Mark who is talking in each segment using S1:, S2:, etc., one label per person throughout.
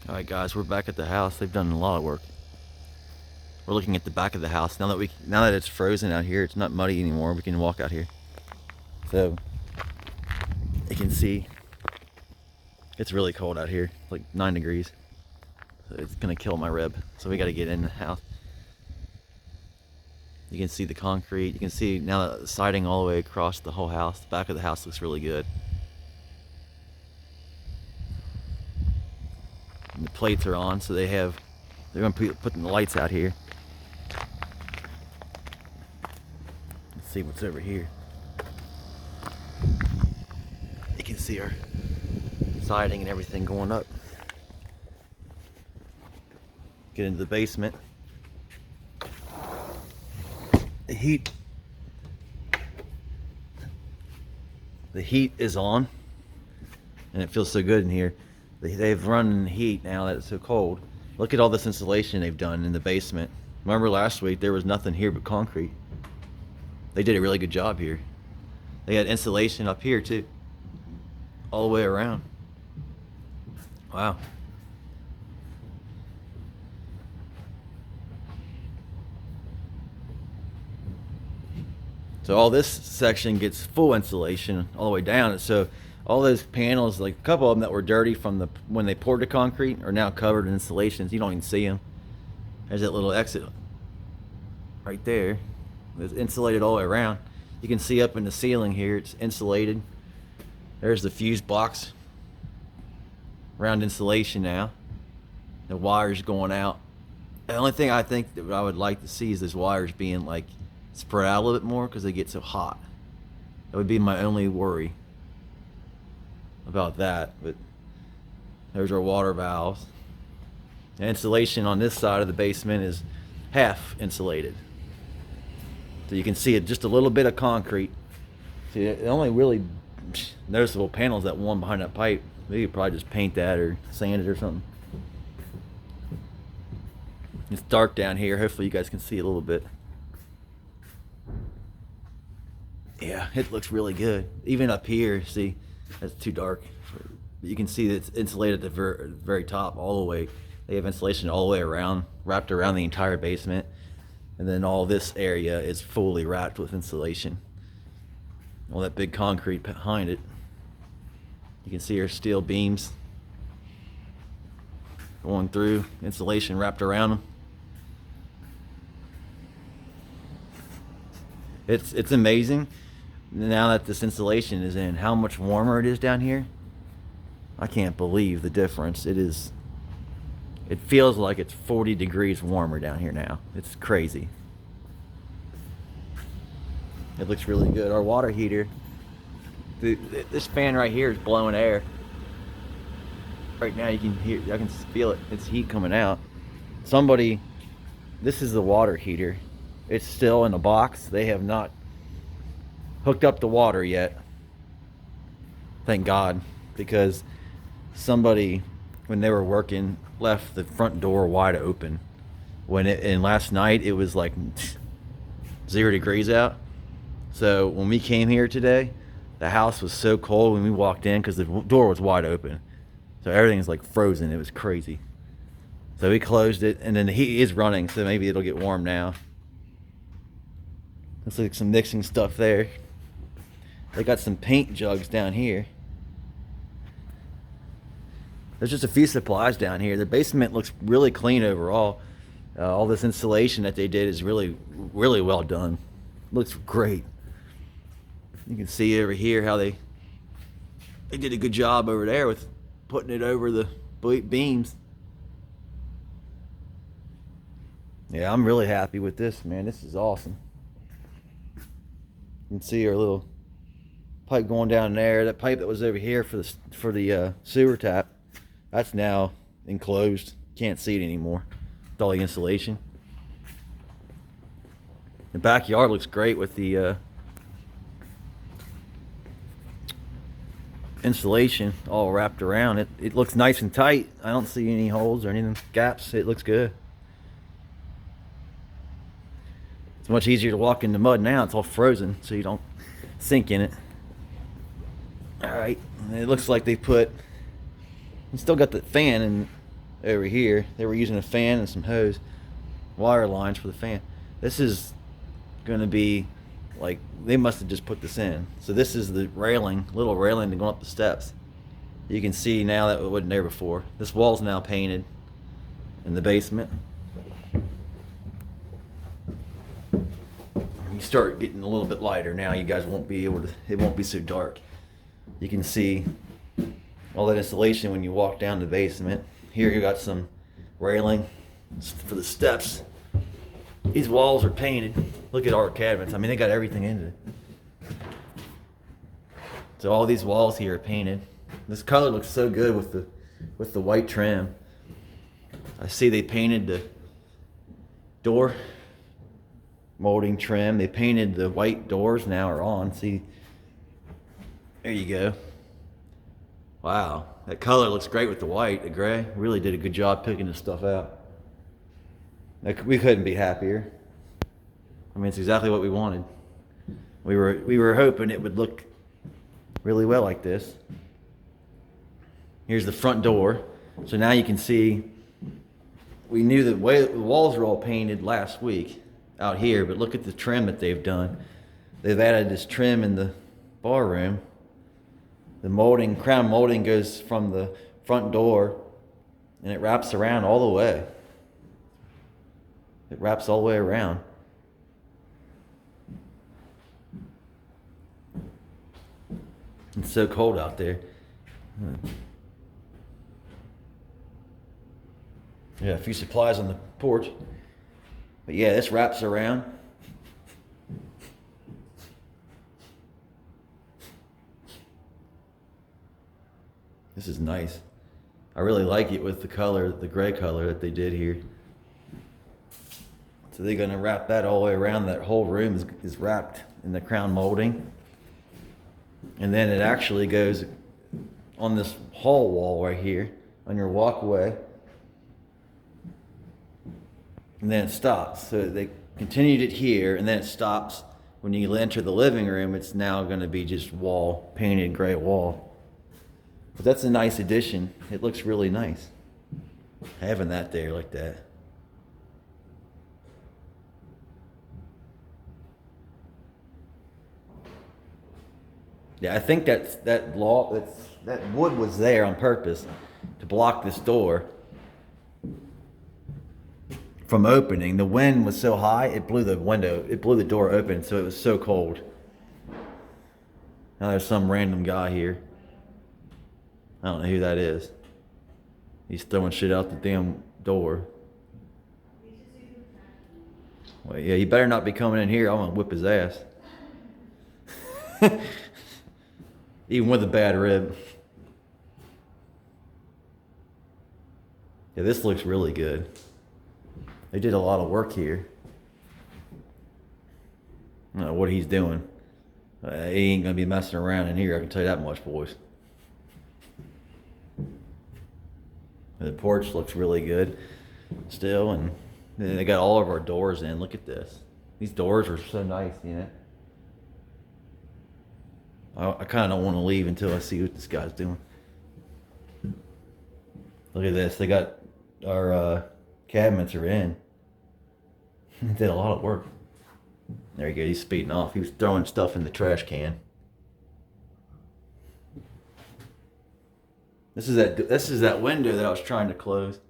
S1: Alright guys, we're back at the house. They've done a lot of work. We're looking at the back of the house. Now that it's frozen out here, it's not muddy anymore. We can walk out here. So you can see it's really cold out here. It's like 9 degrees. So it's gonna kill my rib. So we gotta get in the house. You can see the concrete. You can see now that the siding all the way across the whole house. The back of the house looks really good. And the plates are on, so they're gonna put the lights out here. Let's see what's over here. You can see our siding and everything going up. Get into the basement. The heat is on, and it feels so good in here. They've run heat now that it's so cold. Look at all this insulation they've done in the basement. Remember last week there was nothing here but concrete. They did a really good job here. They had insulation up here too, all the way around. Wow. So all this section gets full insulation all the way down. So all those panels, like a couple of them that were dirty from when they poured the concrete, are now covered in insulation. You don't even see them. There's that little exit right there. It's insulated all the way around. You can see up in the ceiling here, it's insulated. There's the fuse box around insulation now. The wires going out. The only thing I think that I would like to see is those wires being like spread out a little bit more because they get so hot. That would be my only worry about that. But there's our water valves. The insulation on this side of the basement is half insulated. So you can see it, just a little bit of concrete. See, the only really noticeable panel is that one behind that pipe. Maybe you probably just paint that or sand it or something. It's dark down here. Hopefully you guys can see a little bit. Yeah, it looks really good. Even up here, see, that's too dark. You can see that it's insulated at the very top all the way. They have insulation all the way around, wrapped around the entire basement. And then all this area is fully wrapped with insulation. All that big concrete behind it. You can see our steel beams going through, insulation wrapped around them. It's amazing now that this insulation is in, how much warmer it is down here. I can't believe the difference. It feels like it's 40 degrees warmer down here now. It's crazy. It looks really good. Our water heater, this fan right here is blowing air. Right now you can hear, I can feel it. It's heat coming out. This is the water heater. It's still in a box. They have not hooked up the water yet. Thank God, because somebody, when they were working, left the front door wide open. And last night it was like 0 degrees out. So when we came here today, the house was so cold when we walked in because the door was wide open. So everything's like frozen. It was crazy. So we closed it, and then the heat is running, so maybe it'll get warm now. Looks like some mixing stuff there. They got some paint jugs down here. There's just a few supplies down here. The basement looks really clean overall. All this insulation that they did is really, really well done. Looks great. You can see over here how they did a good job over there with putting it over the beams. Yeah, I'm really happy with this, man. This is awesome. You can see our little pipe going down there. That pipe that was over here for the sewer tap, that's now enclosed. Can't see it anymore with all the insulation. The backyard looks great with the insulation all wrapped around it. It looks nice and tight. I don't see any holes or anything, gaps. It looks good. It's much easier to walk in the mud now. It's all frozen, so you don't sink in it. All right, it looks like they still got the fan over here. They were using a fan and some hose, wire lines for the fan. This is going to be like, they must have just put this in. So this is the railing, little railing to go up the steps. You can see now that it wasn't there before. This wall's now painted in the basement. You start getting a little bit lighter now. You guys won't be able to, it won't be so dark. You can see all that insulation when you walk down the basement. Here you got some railing for the steps. These walls are painted. Look at our cabinets. I mean, they got everything in it. So all these walls here are painted. This color looks so good with the white trim. I see they painted the door molding trim. They painted the white doors now are on. See, there you go. Wow, that color looks great with the white, the gray. Really did a good job picking this stuff out. We couldn't be happier. I mean, it's exactly what we wanted. We were hoping it would look really well like this. Here's the front door. So now you can see, we knew the way the walls were all painted last week out here, but look at the trim that they've done. They've added this trim in the bar room. The molding, crown molding goes from the front door and it wraps around all the way. It wraps all the way around. It's so cold out there. Yeah, a few supplies on the porch. But yeah, this wraps around. This is nice. I really like it with the color, the gray color that they did here. So they're gonna wrap that all the way around. That whole room is wrapped in the crown molding. And then it actually goes on this hall wall right here, on your walkway. And then it stops. So they continued it here, and then it stops. When you enter the living room, it's now gonna be just wall, painted gray wall. But that's a nice addition. It looks really nice, having that there like that. Yeah, I think that wood was there on purpose to block this door from opening. The wind was so high, it blew the door open, so it was so cold. Now there's some random guy here. I don't know who that is. He's throwing shit out the damn door. Well, yeah, he better not be coming in here. I'm gonna whip his ass. Even with a bad rib. Yeah, this looks really good. They did a lot of work here. I don't know what he's doing. He ain't gonna be messing around in here, I can tell you that much, boys. The porch looks really good still, and then they got all of our doors in. Look at this. These doors are so nice, you know. I kind of don't want to leave until I see what this guy's doing. Look at this. They got our cabinets are in. They did a lot of work. There you go. He's speeding off. He was throwing stuff in the trash can. This is that window that I was trying to close,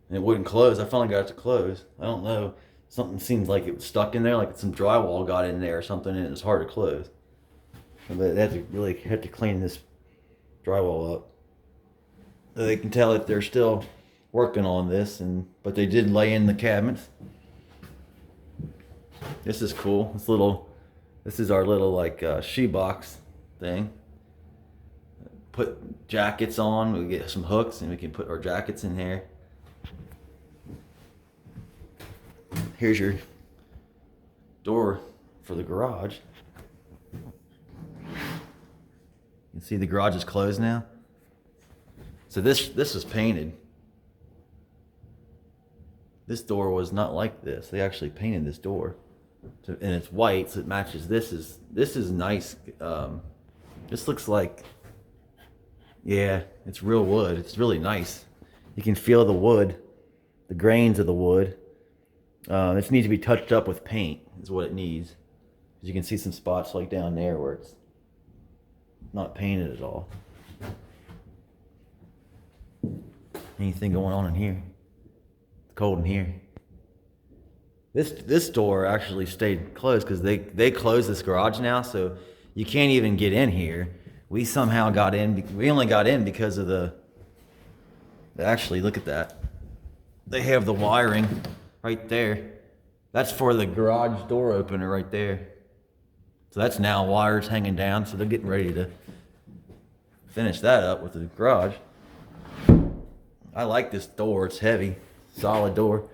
S1: and it wouldn't close. I finally got it to close. I don't know. Something seems like it was stuck in there, like some drywall got in there or something, and it was hard to close. But they had to clean this drywall up. So they can tell that they're still working on this, but they did lay in the cabinets. This is cool. This is our little like shoebox thing. Put jackets on. We get some hooks and we can put our jackets in there. Here's your door for the garage. You can see the garage is closed now. So this is painted. This door was not like this. They actually painted this door, and it's white, so it matches. This is nice. This looks like, yeah, it's real wood. It's really nice. You can feel the wood, the grains of the wood. This needs to be touched up with paint, is what it needs. As you can see some spots like down there where it's not painted at all. Anything going on in here? It's cold in here. This door actually stayed closed because they closed this garage now, so you can't even get in here. We somehow got in. We only got in because of the. Actually, look at that. They have the wiring right there. That's for the garage door opener right there. So that's now wires hanging down. So they're getting ready to finish that up with the garage. I like this door. It's heavy, solid door.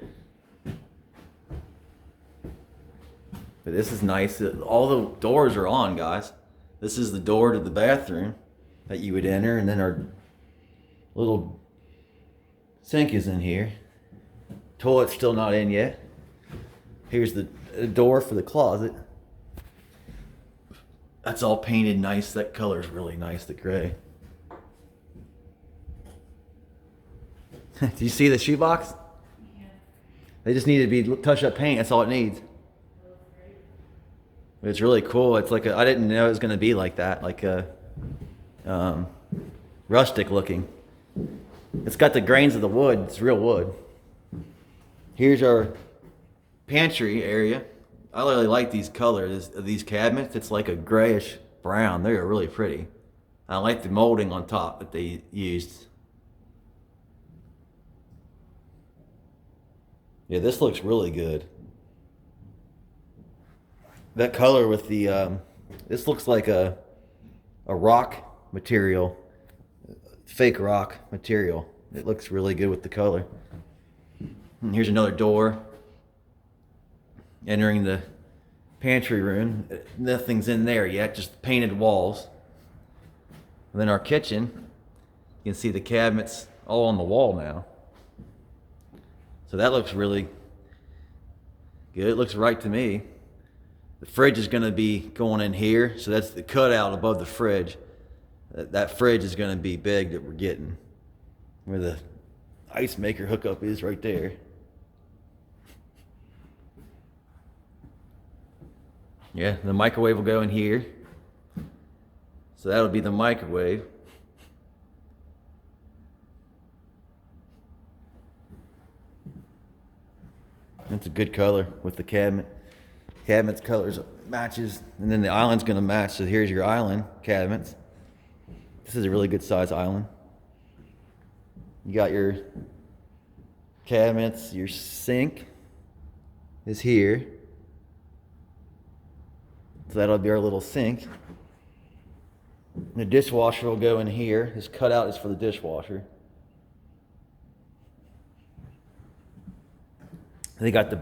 S1: But this is nice. All the doors are on, guys. This is the door to the bathroom that you would enter, and then our little sink is in here. Toilet's still not in yet. Here's the door for the closet. That's all painted nice. That color's really nice, the gray. Do you see the shoebox? Yeah. They just need to be touched up paint. That's all it needs. It's really cool. It's like I didn't know it was going to be like that, like a rustic looking. It's got the grains of the wood. It's real wood. Here's our pantry area. I really like these colors of these cabinets. It's like a grayish brown. They're really pretty. I like the molding on top that they used. Yeah, this looks really good. That color with the, this looks like a rock material, fake rock material. It looks really good with the color. And here's another door. Entering the pantry room. Nothing's in there yet, just painted walls. And then our kitchen, you can see the cabinets all on the wall now. So that looks really good. It looks right to me. The fridge is going to be going in here, so that's the cutout above the fridge. That fridge is going to be big that we're getting. Where the ice maker hookup is right there. Yeah, the microwave will go in here. So that'll be the microwave. That's a good color with the cabinet. Cabinets colors matches, and then the island's gonna match. So here's your island cabinets. This is a really good size island. You got your cabinets, your sink is here. So that'll be our little sink. The dishwasher will go in here. This cutout is for the dishwasher. They got the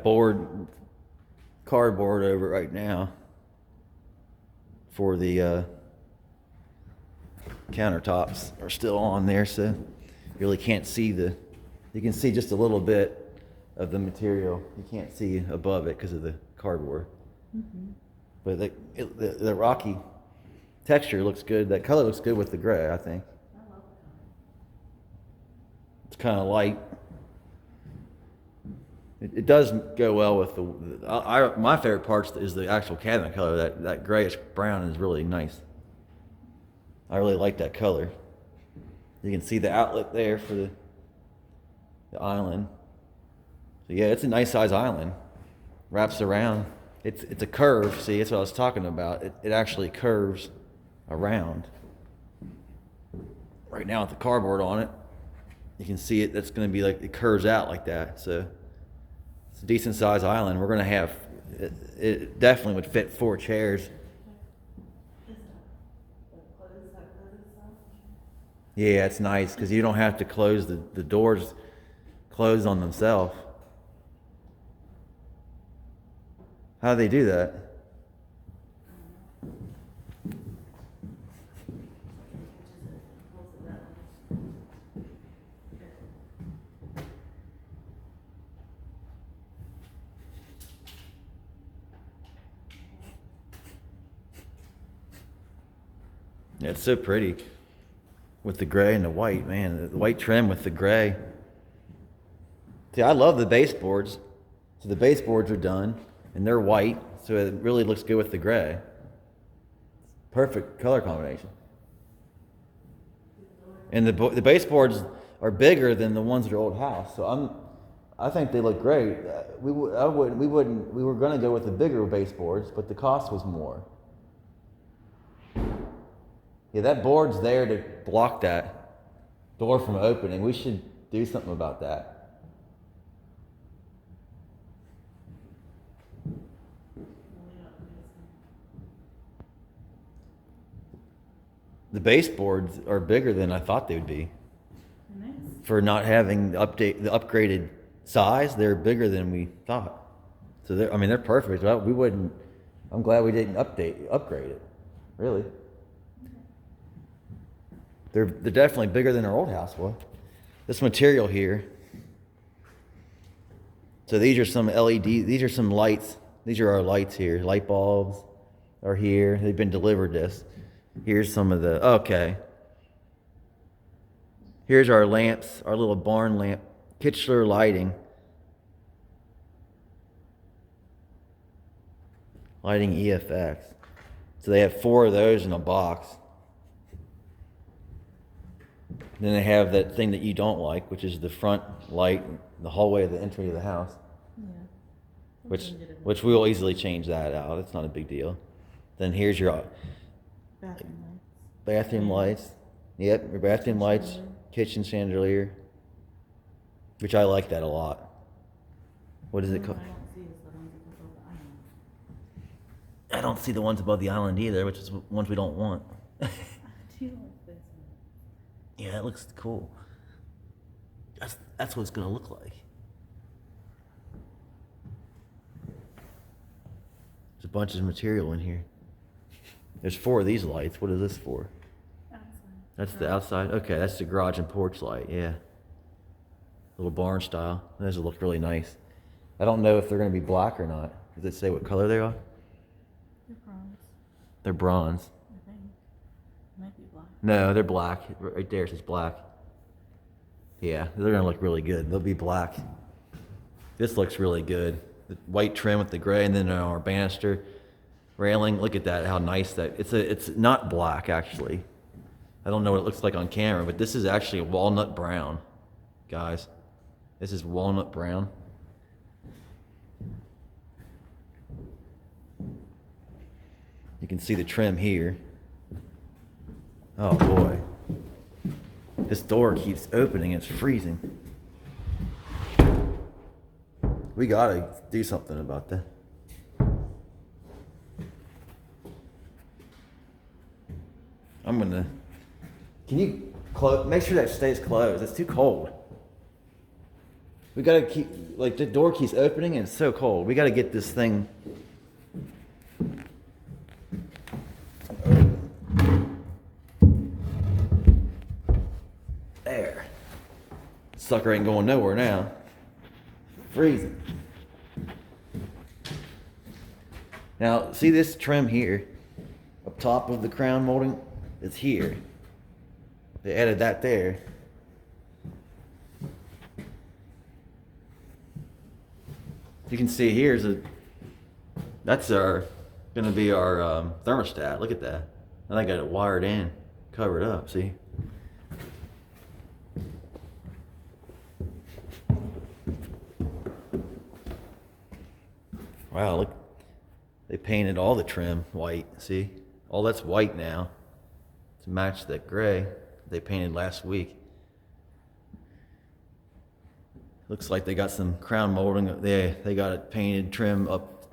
S1: cardboard over it right now for the countertops are still on there, so you really can't see you can see just a little bit of the material. You can't see above it because of the cardboard. Mm-hmm. But the rocky texture looks good. That color looks good with the gray, I think. It's kind of light. It does go well with my favorite part is the actual cabinet color. That grayish brown is really nice. I really like that color. You can see the outlet there for the island. So yeah, it's a nice size island. Wraps around. It's a curve. See, that's what I was talking about. It actually curves around. Right now with the cardboard on it, you can see it. That's going to be like it curves out like that. So it's a decent size island. We're going to have it definitely would fit 4 chairs. Yeah, it's nice because you don't have to close the doors close on themselves. How do they do that? Yeah, it's so pretty with the gray and the white, man. The white trim with the gray. See, I love the baseboards. So the baseboards are done, and they're white, so it really looks good with the gray. Perfect color combination. And the baseboards are bigger than the ones at your old house, so I think they look great. We were going to go with the bigger baseboards, but the cost was more. Yeah, that board's there to block that door from opening. We should do something about that. The baseboards are bigger than I thought they would be.
S2: Nice.
S1: For not having the upgraded size, they're bigger than we thought. So they're perfect. Well, we wouldn't. I'm glad we didn't upgrade it. Really. They're definitely bigger than our old house was. This material here. So these are some LED. These are some lights. These are our lights here. Light bulbs are here. They've been delivered this. Here's some of the, okay. Here's our lamps, our little barn lamp, Kichler lighting. Lighting EFX. So they have 4 of those in a box. Then they have that thing that you don't like, which is the front light, the hallway of the entry of the house.
S2: Yeah.
S1: Which we will easily change that out. It's not a big deal. Then here's your bathroom lights. Yep, your bathroom lights, kitchen chandelier, which I like that a lot. What is it called? I don't see the ones above the island either, which is ones we don't want. Yeah, that looks cool. That's what it's gonna look like. There's a bunch of material in here. There's 4 of these lights. What is this for?
S2: Outside.
S1: That's the outside? Okay, that's the garage and porch light, yeah. Little barn style. Those will look really nice. I don't know if they're going to be black or not. Does it say what color they are?
S2: They're bronze,
S1: They're bronze.
S2: I think. Might be black.
S1: No, they're black. Right there it says black. Yeah, they're going to look really good. They'll be black. This looks really good. The white trim with the gray, and then our banister railing. Look at that, how nice that it's not black actually. I don't know what it looks like on camera, but this is actually a walnut brown, guys. This is walnut brown. You can see the trim here. Oh boy. This door keeps opening, it's freezing. We gotta do something about that. I'm gonna. Can you make sure that stays closed? It's too cold. We gotta keep, like, the door keeps opening and it's so cold. We gotta get this thing. There. Sucker ain't going nowhere now. Freezing. Now, see this trim here? Up top of the crown molding? It's here. They added that there. You can see here's that's gonna be our thermostat. Look at that. And I got it wired in, covered up, see? Wow, look, they painted all the trim white, see? All that's white now to match that gray they painted last week. Looks like they got some crown molding. They got it painted trim up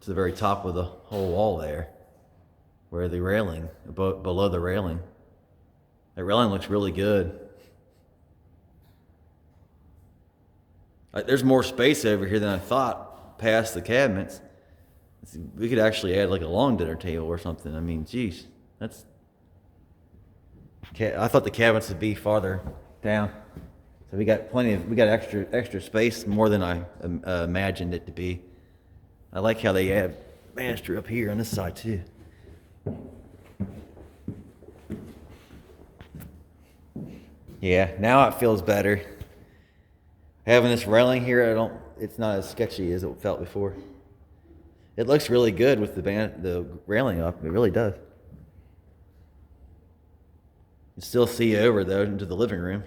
S1: to the very top of the whole wall there, where the railing, below the railing. That railing looks really good. There's more space over here than I thought past the cabinets. We could actually add like a long dinner table or something. I mean, geez, that's. I thought the cabinets would be farther down, so we got extra space, more than I imagined it to be. I like how they have banister up here on this side too. Yeah, now it feels better. Having this railing here, it's not as sketchy as it felt before. It looks really good with the railing up. It really does. You still see over though into the living room.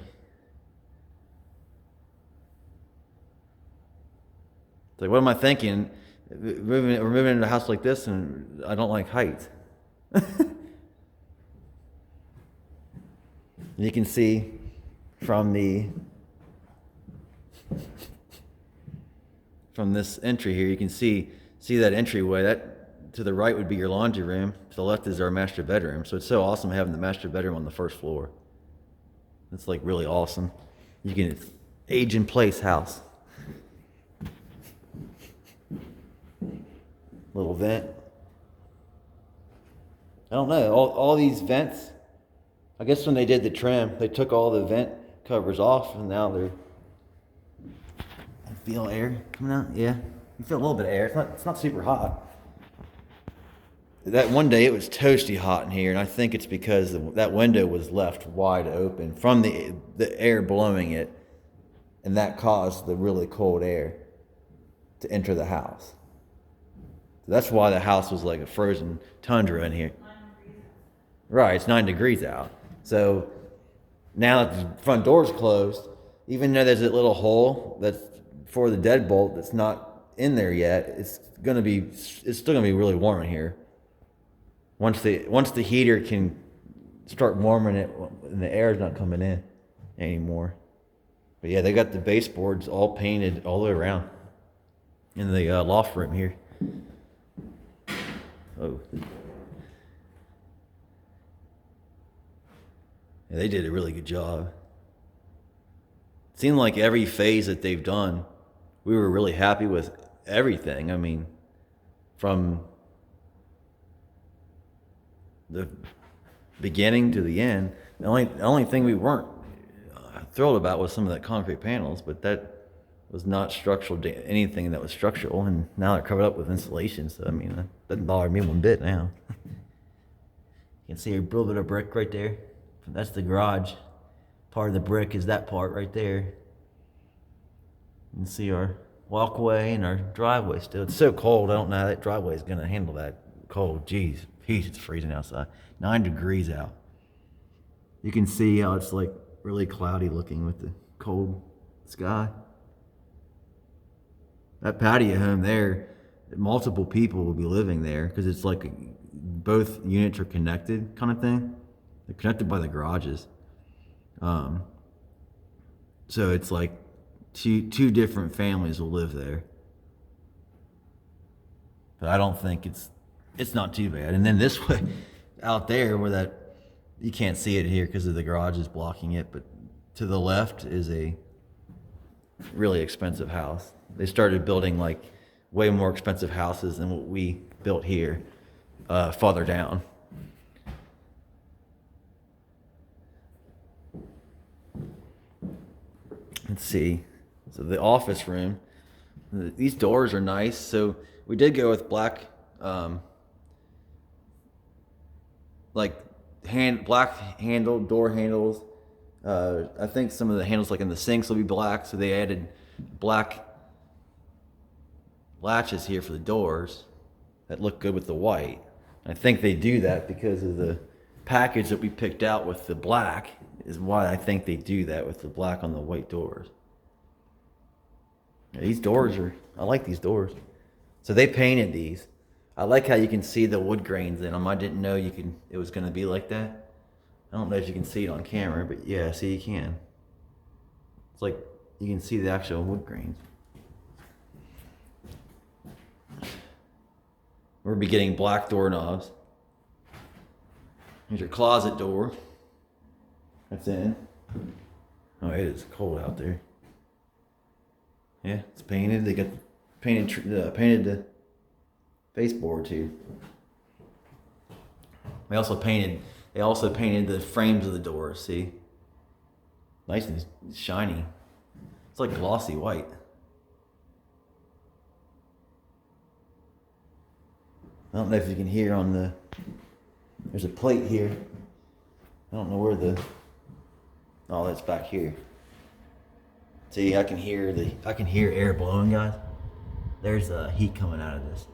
S1: It's like, what am I thinking? We're moving into a house like this, and I don't like heights. You can see from this entry here, you can see that entryway. That to the right would be your laundry room. To the left is our master bedroom. So it's so awesome having the master bedroom on the first floor. It's like really awesome. It's age in place house. Little vent. I don't know. All these vents, I guess when they did the trim, they took all the vent covers off, and now they're. I feel air coming out. Yeah, you feel a little bit of air. It's not super hot. That one day it was toasty hot in here, and I think it's because that window was left wide open from the air blowing it, and that caused the really cold air to enter the house. So that's why the house was like a frozen tundra in here. Right, it's 9 degrees out. So now that the front door's closed, even though there's a little hole that's for the deadbolt that's not in there yet, it's still gonna be really warm in here. Once the heater can start warming it and the air's not coming in anymore. But yeah, they got the baseboards all painted all the way around in the loft room here. Oh. Yeah, they did a really good job. It seemed like every phase that they've done, we were really happy with everything. I mean, from the beginning to the end, the only thing we weren't thrilled about was some of the concrete panels, but that was not structural, anything that was structural, and now they're covered up with insulation, so I mean, that doesn't bother me one bit now. You can see a little bit of brick right there. That's the garage. Part of the brick is that part right there. You can see our walkway and our driveway still. It's so cold, I don't know how that driveway is going to handle that cold. Jeez, it's freezing outside. 9 degrees out. You can see how it's like really cloudy looking with the cold sky. That patio home there, multiple people will be living there because it's like both units are connected kind of thing. They're connected by the garages. So it's like two different families will live there. But I don't think it's not too bad. And then this way, out there where that, you can't see it here because of the garage is blocking it, but to the left is a really expensive house. They started building like way more expensive houses than what we built here, farther down. Let's see. So the office room, these doors are nice. So we did go with black, black handled door handles. I think some of the handles like in the sinks will be black. So they added black latches here for the doors that look good with the white. I think they do that because of the package that we picked out with the black is why I think they do that with the black on the white doors. Yeah, these doors I like these doors. So they painted these. I like how you can see the wood grains in them. I didn't know it was going to be like that. I don't know if you can see it on camera, but yeah, see you can. It's like you can see the actual wood grains. We'll be getting black doorknobs. Here's your closet door. That's in. Oh, it is cold out there. Yeah, it's painted. They got painted the baseboard too. They also painted the frames of the doors. See, nice and shiny. It's like glossy white. I don't know if you can hear there's a plate here. I don't know where oh, that's back here. See, I can hear air blowing, guys. There's heat coming out of this.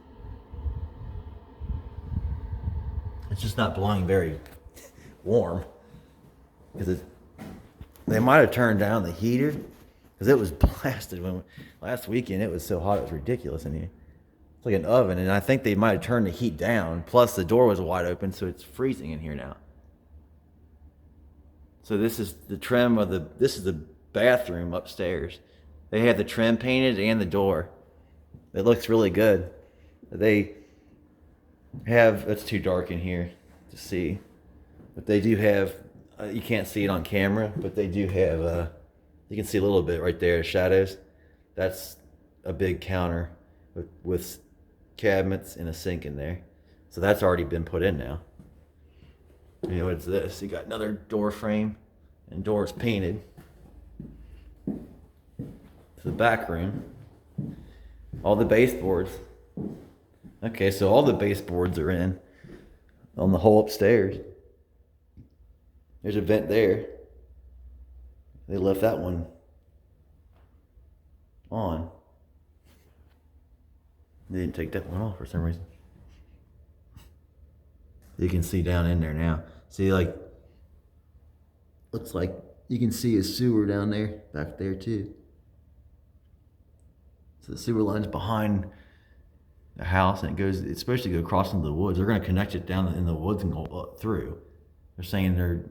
S1: It's just not blowing very warm because they might have turned down the heater because it was blasted when last weekend. It was so hot, it was ridiculous in here. It's like an oven, and I think they might have turned the heat down. Plus, the door was wide open, so it's freezing in here now. So this is the trim of this is the bathroom upstairs. They have the trim painted and the door. It looks really good. They have, it's too dark in here to see, but they do have, you can't see it on camera, but they do have, you can see a little bit right there, shadows. That's a big counter with cabinets and a sink in there. So that's already been put in now. You know, what's this? You got another door frame and doors painted. To the back room. All the baseboards. Okay, so all the baseboards are in on the whole upstairs. There's a vent there. They left that one on. They didn't take that one off for some reason. You can see down in there now. See, like, looks like you can see a sewer down there, back there too. So the sewer line's behind the house, and it's supposed to go across into the woods. They're going to connect it down in the woods and go up through. They're saying they're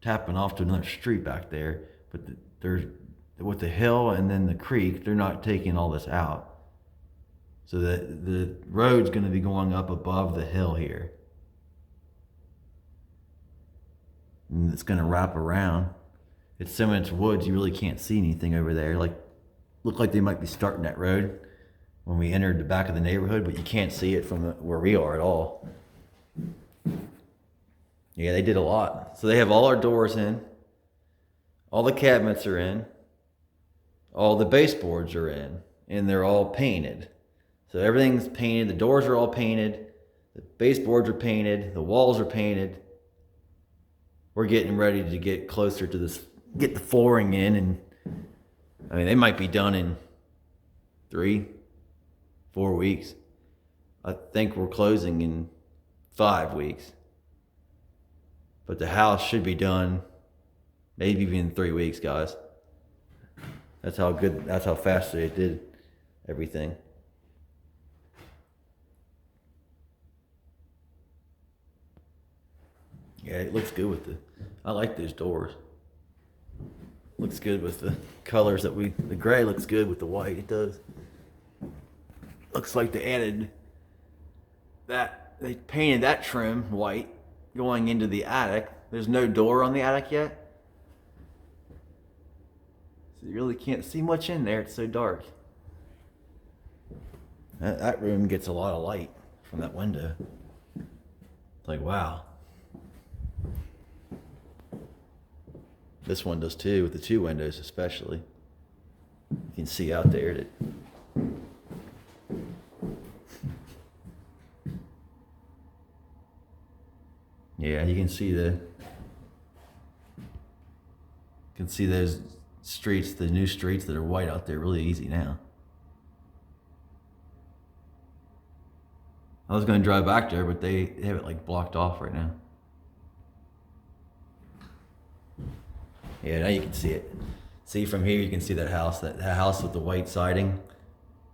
S1: tapping off to another street back there, but they're with the hill and then the creek, they're not taking all this out. So the road's going to be going up above the hill here. And it's going to wrap around. It's so much woods, you really can't see anything over there. Like, look like they might be starting that road when we entered the back of the neighborhood, but you can't see it from where we are at all. Yeah, they did a lot. So they have all our doors in. All the cabinets are in. All the baseboards are in. And they're all painted. So everything's painted. The doors are all painted. The baseboards are painted. The walls are painted. We're getting ready to get closer to this, get the flooring in, and I mean, they might be done in 3-4 weeks. I think we're closing in 5 weeks. But the house should be done maybe even 3 weeks, guys. That's how fast they did everything. Yeah, it looks good with I like those doors. Looks good with the colors the gray looks good with the white, it does. Looks like they added they painted that trim white going into the attic. There's no door on the attic yet. So you really can't see much in there, it's so dark. That room gets a lot of light from that window. It's like, wow. This one does too, with the 2 windows especially. You can see out there that yeah, you can see those streets, the new streets that are white out there really easy now. I was going to drive back there, but they have it like blocked off right now. Yeah, now you can see it. See from here, you can see that house with the white siding.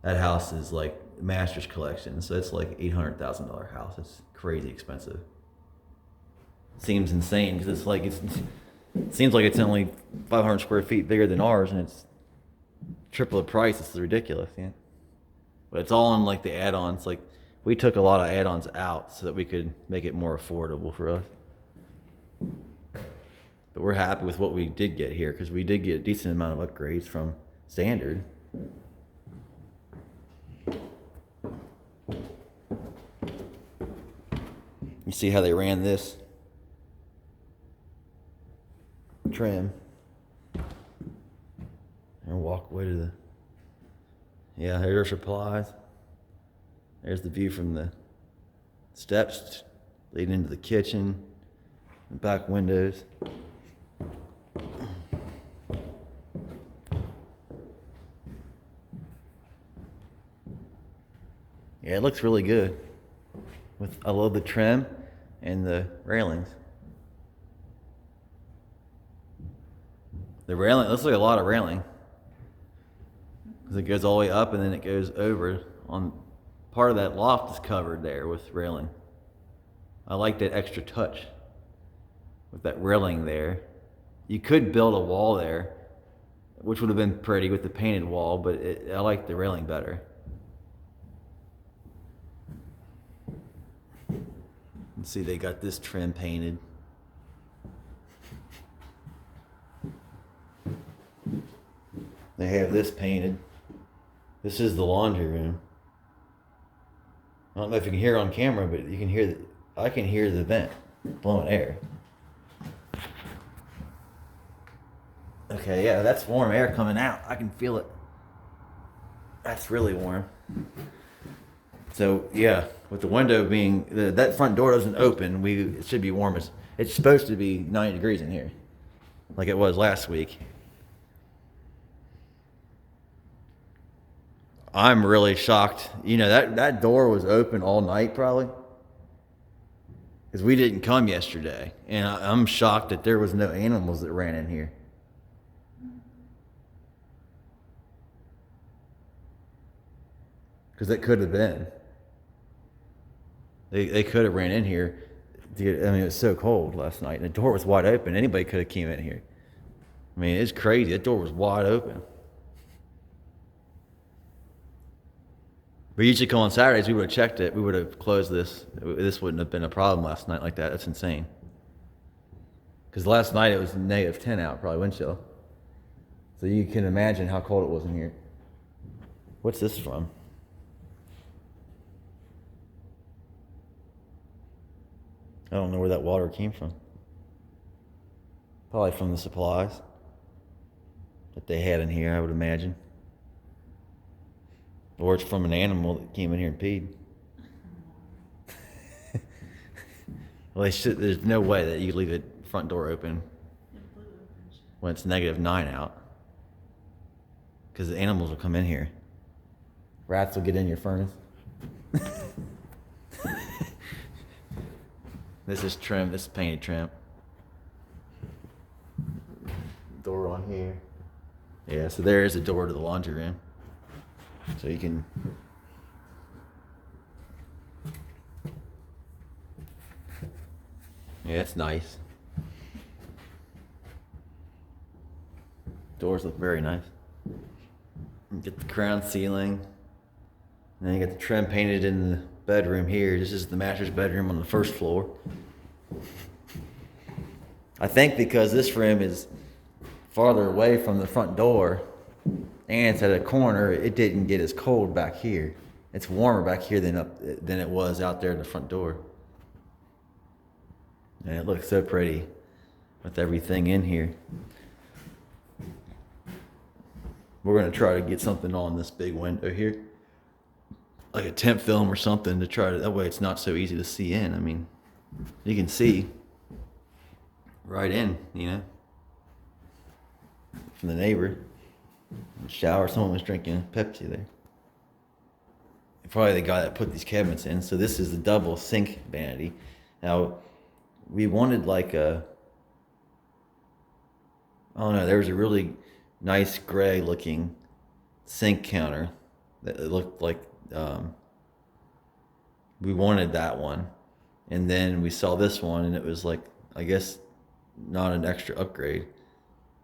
S1: That house is like Master's Collection, so it's like $800,000 house. It's crazy expensive. Seems insane because it's like it seems like it's only 500 square feet bigger than ours, and it's triple the price. It's ridiculous, yeah. But it's all on like the add-ons. Like we took a lot of add-ons out so that we could make it more affordable for us. But we're happy with what we did get here because we did get a decent amount of upgrades from standard. You see how they ran this trim and walkway to the, yeah, there's our supplies. There's the view from the steps leading into the kitchen, the back windows. Yeah, it looks really good. I love the trim and the railings. The railing looks like a lot of railing because it goes all the way up and then it goes over. On part of that loft is covered there with railing. I like that extra touch with that railing there. You could build a wall there, which would have been pretty with the painted wall, but I like the railing better. Let's see, they got this trim painted. They have this painted. This is the laundry room. I don't know if you can hear it on camera, but you can hear I can hear the vent blowing air. Okay, yeah, that's warm air coming out. I can feel it. That's really warm. So yeah, with the window being that front door doesn't open, it should be warm. It's supposed to be 90 degrees in here, like it was last week. I'm really shocked. You know, that door was open all night probably, because we didn't come yesterday, and I'm shocked that there was no animals that ran in here. Because that could have been. They could have ran in here. I mean, it was so cold last night, and the door was wide open. Anybody could have came in here. I mean, it's crazy. That door was wide open. We usually come on Saturdays. We would have checked it. We would have closed this. This wouldn't have been a problem last night like that. That's insane. Because last night it was -10 out, probably wind chill. So you can imagine how cold it was in here. What's this from? I don't know where that water came from. Probably from the supplies that they had in here, I would imagine. Or it's from an animal that came in here and peed. Well, there's no way that you leave the front door open when it's -9 out. Because the animals will come in here. Rats will get in your furnace. This is trim. This is painted trim. Door on here. Yeah, so there is a door to the laundry room. So you can. Yeah, it's nice. Doors look very nice. You get the crown ceiling. And then you got the trim painted in the bedroom here. This is the master's bedroom on the first floor. I think because this room is farther away from the front door and it's at a corner, it didn't get as cold back here. It's warmer back here than it was out there at the front door. And it looks so pretty with everything in here. We're going to try to get something on this big window here, like a temp film or something, to try to, that way it's not so easy to see in. I mean, you can see right in, you know, from the neighbor. Shower, someone was drinking Pepsi there. Probably the guy that put these cabinets in. So this is the double sink vanity. Now, we wanted like I don't know, there was a really nice gray looking sink counter that it looked like we wanted that one. And then we saw this one and it was like, I guess, not an extra upgrade.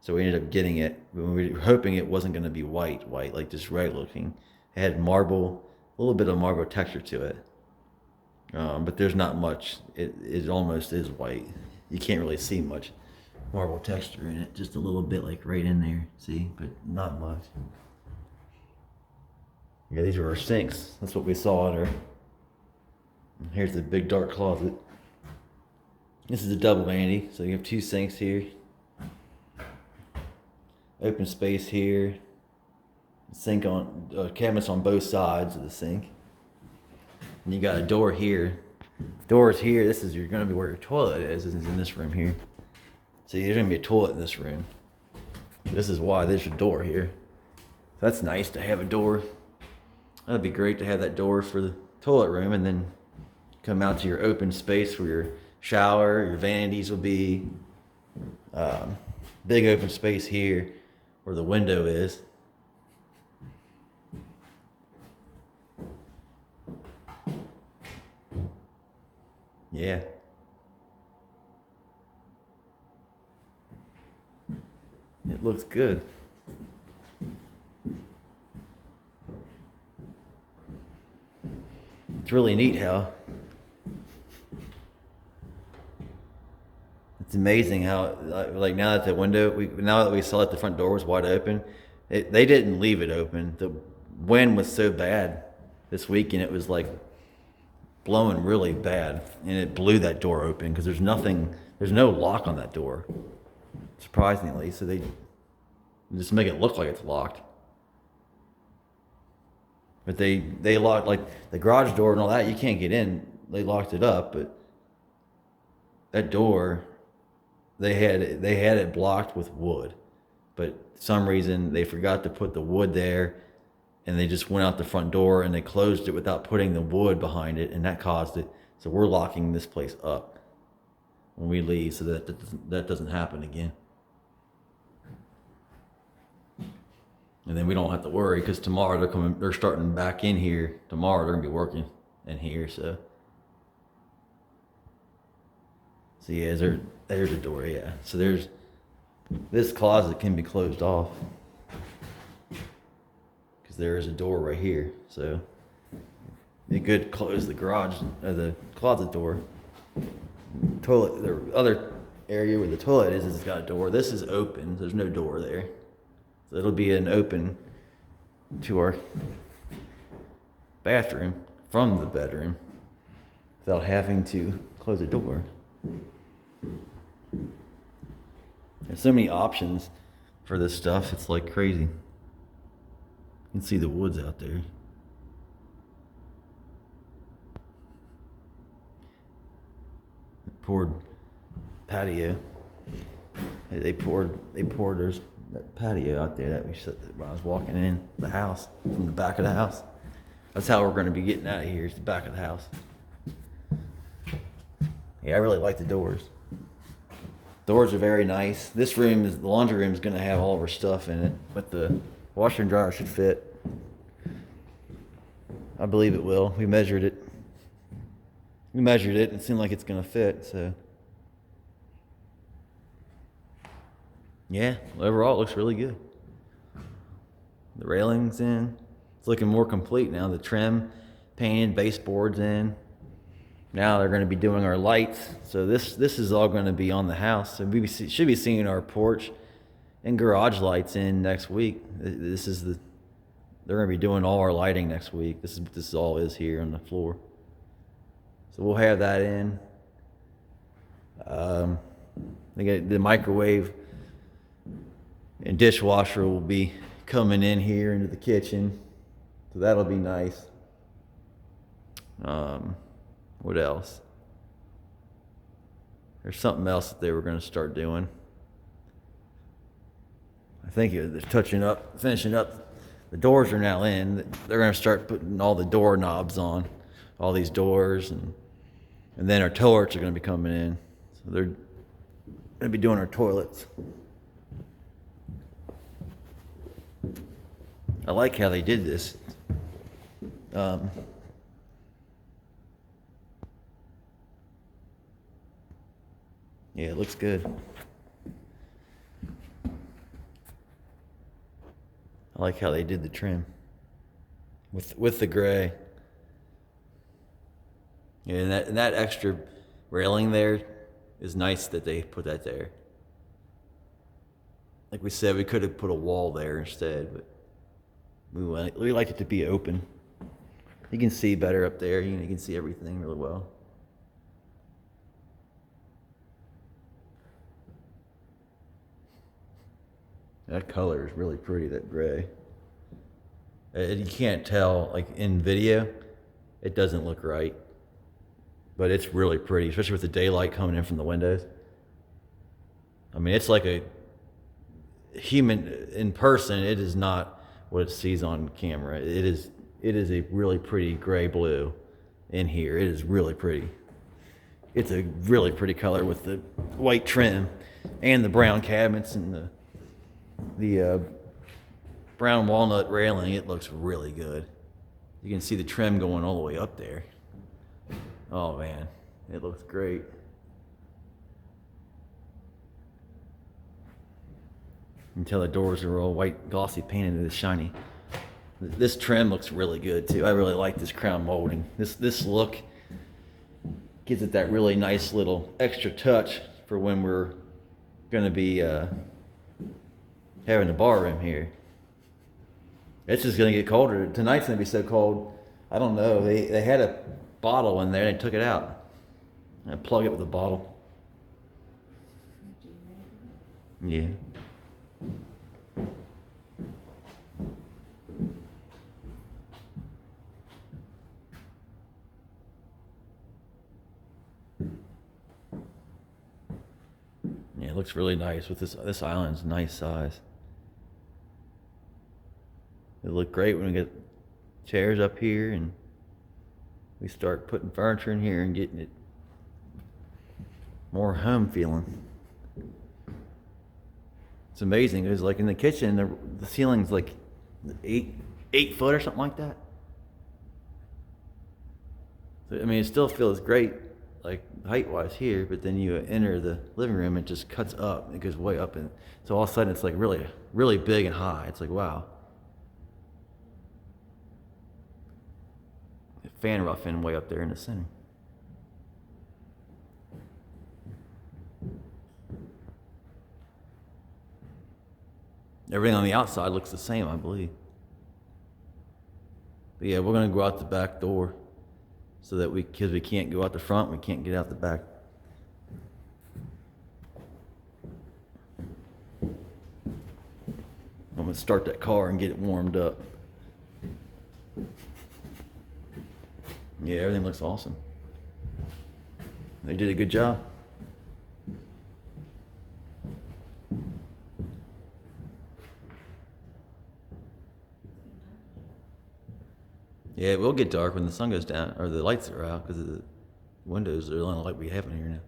S1: So we ended up getting it. We were hoping it wasn't going to be white, like just red looking. It had marble, a little bit of marble texture to it. But there's not much. It almost is white. You can't really see much marble texture in it. Just a little bit like right in there, see? But not much. Yeah, these are our sinks. That's what we saw in our. Here's the big dark closet. This is a double vanity, so you have two sinks here. Open space here. Sink on cabinets on both sides of the sink. And you got a door here. Doors here. This is going to be where your toilet is. This is in this room here. See, there's going to be a toilet in this room. This is why there's a door here. So that's nice to have a door. That'd be great to have that door for toilet room, and then come out to your open space where your shower, your vanities will be. Big open space here where the window is. Yeah. It looks good. It's really neat how it's amazing how like now that the window now that we saw that the front door was wide open, they didn't leave it open. The wind was so bad this weekend, it was like blowing really bad, and it blew that door open because there's no lock on that door, surprisingly. So they just make it look like it's locked. But they locked, like the garage door and all that, you can't get in. They locked it up, but that door, they had it blocked with wood. But for some reason they forgot to put the wood there, and they just went out the front door and they closed it without putting the wood behind it, and that caused it. So we're locking this place up when we leave so that doesn't happen again. And then we don't have to worry because tomorrow they're starting back in here. Tomorrow they're gonna be working in here, so yeah, there's a door, yeah. So there's this closet can be closed off because there is a door right here. So you could close the the closet door. Toilet, the other area where the toilet is, it's got a door. This is open. There's no door there. So it'll be an open to our bathroom from the bedroom without having to close the door. There's so many options for this stuff. It's like crazy. You can see the woods out there. Poured patio. They poured there's that patio out there that we set when I was walking in the house from the back of the house. That's how we're going to be getting out of here, is the back of the house. Yeah, I really like the doors. Doors are very nice. The laundry room is going to have all of our stuff in it, but the washer and dryer should fit. I believe it will. We measured it. And it seemed like it's going to fit, so. Yeah, overall it looks really good. The railing's in. It's looking more complete now. The trim, painted, baseboards in. Now they're going to be doing our lights. So this is all going to be on the house. So we should be seeing our porch and garage lights in next week. They're going to be doing all our lighting next week. This is all is here on the floor. So we'll have that in. They got the microwave and dishwasher will be coming in here into the kitchen. So that'll be nice. What else? There's something else that they were going to start doing. I think they're finishing up. The doors are now in. They're going to start putting all the door knobs on, all these doors, and then our toilets are going to be coming in. So they're going to be doing our toilets. I like how they did this. Yeah, it looks good. I like how they did the trim with the gray. Yeah, and that extra railing there is nice that they put that there. Like we said, we could have put a wall there instead, but we like it to be open. You can see better up there. You can see everything really well. That color is really pretty, that gray. You can't tell, like in video, it doesn't look right. But it's really pretty, especially with the daylight coming in from the windows. I mean, it's like a human, in person, it is not what it sees on camera. It is a really pretty gray blue. in here. It is really pretty. It's a really pretty color with the white trim and the brown cabinets and the brown walnut railing. It looks really good. You can see the trim going all the way up there. Oh man, it looks great. Until the doors are all white glossy painted, it's shiny. This trim looks really good too. I really like this crown molding. This look gives it that really nice little extra touch for when we're gonna be having a bar room here. It's just gonna get colder. Tonight's gonna be so cold. I don't know. They had a bottle in there and they took it out. I plug it with a bottle. Yeah. Yeah, it looks really nice with this island's nice size. It look great when we get chairs up here and we start putting furniture in here and getting it more home feeling. It's amazing. It was like in the kitchen, the ceiling's like 8 foot or something like that. So, I mean, it still feels great, like height-wise here, but then you enter the living room, it just cuts up. It goes way up, and so all of a sudden it's like really, really big and high. It's like wow. The fan roughing way up there in the center. Everything on the outside looks the same, I believe. But yeah, we're gonna go out the back door so that because we can't go out the front, we can't get out the back. I'm gonna start that car and get it warmed up. Yeah, everything looks awesome. They did a good job. Yeah, it will get dark when the sun goes down or the lights are out because the windows are the only light we have in here now.